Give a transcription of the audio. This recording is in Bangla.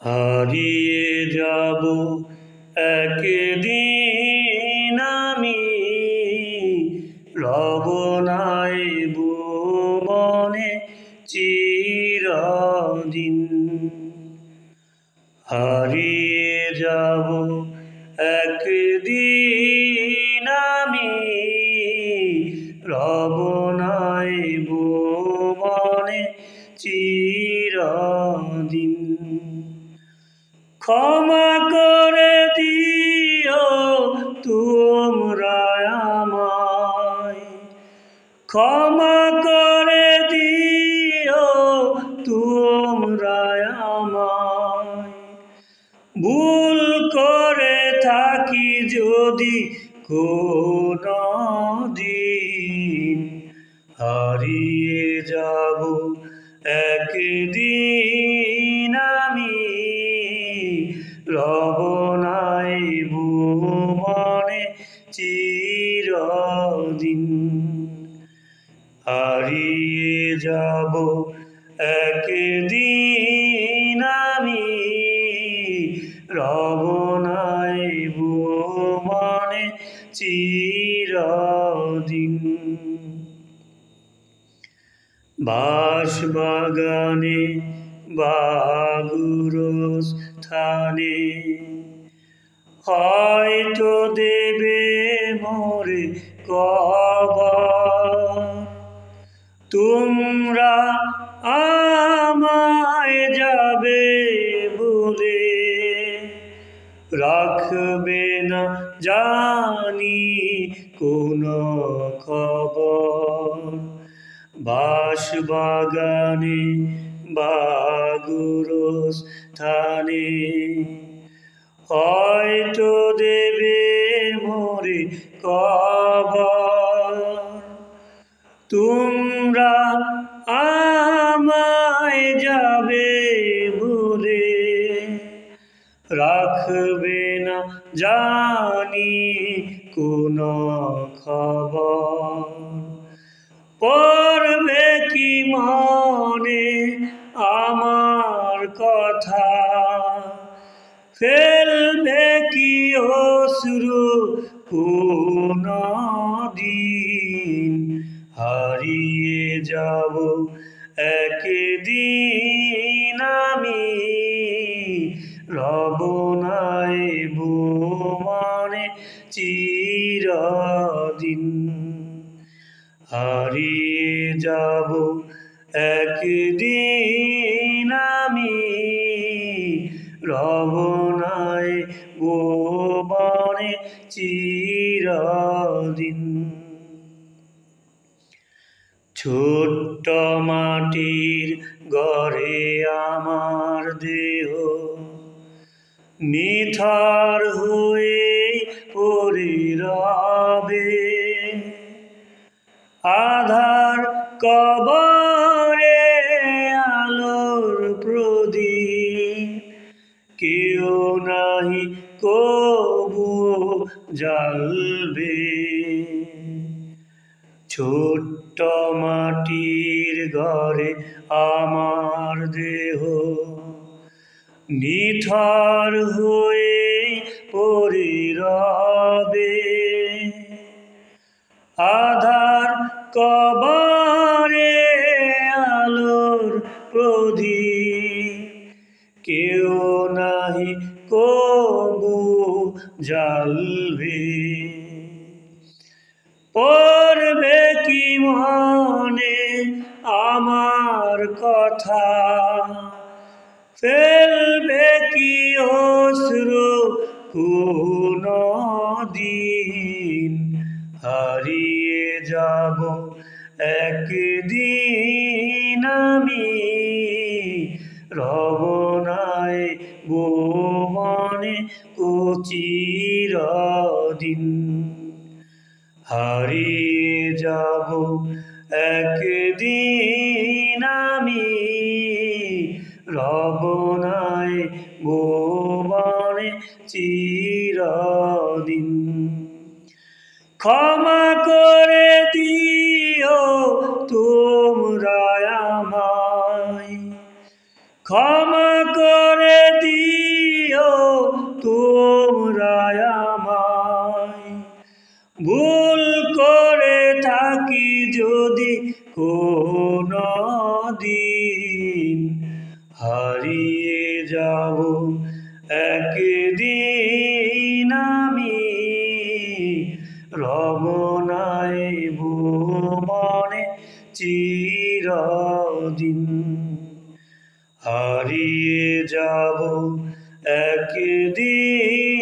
হারিয়ে যাব একদিন আমি, রব নাই ভুবনে চিরদিন। হারিয়ে যাব একদিন আমি, রব নাই ভুবনে চিরদিন। ক্ষমা করে দিও তোমরা আমায়, ক্ষমা করে দিও তোমরা আমায়। ভুল করে থাকি যদি কোনো দিন, হারিয়ে যাব একদিন আমি, রব নাই ভুবনে চিরদিন। হারিয়ে যাব একদিন আমি, রব নাই ভুবনে চিরদিন। বাঁশবাগানে বা গুরুস্থানে হয়তো দেবে মোরে কবর। তোমরা আমায় যাবে বলে রাখবে না জানি কোনো খবর। বাঁশবাগানে বা গুরুস্থানে হয়তো দেবে মোরে কবর। তোমরা আমায় যাবে বলে রাখবে না জানি কোনো খবর। পড়বে কি মনে আমার কথা, ফেলবে কি অশ্রু কোনো দিন। হারিয়ে যাব একদিন আমি, রব নাই ভুবনে চিরদিন। হারিয়ে যাব একদিন আমি, রব নাই ভুবনে চিরদিন। ছোট্ট মাটির ঘরে আমার দেহ নিথর হয়ে পড়ে রবে। আধার কবরে আলোর প্রদীপ কেউ নাহি কবু জ্বালবে। ছোট্ট মাটির ঘরে আমার দেহ নিথর হয়ে পড়ে রবে। আধার কবরে আলোর প্রদীপ কেউ নাহি কবু জ্বালবে। পড়বে কি মনে আমার কথা, ফেলবে কি অশ্রু কোনো দিন। হারিয়ে যাব একদিন আমি, রব নাই ভুবনে চিরদিন। হারিয়ে যাব একদিন আমি, রব নাই ভুবনে চিরদিন। ক্ষমা করে দিও তোমরা আমায়, ক্ষমা করে দিও দিন হারিয়ে যাব একদিন আমি রব নাই ভুবনে চিরদিন হারিয়ে যাব একদিন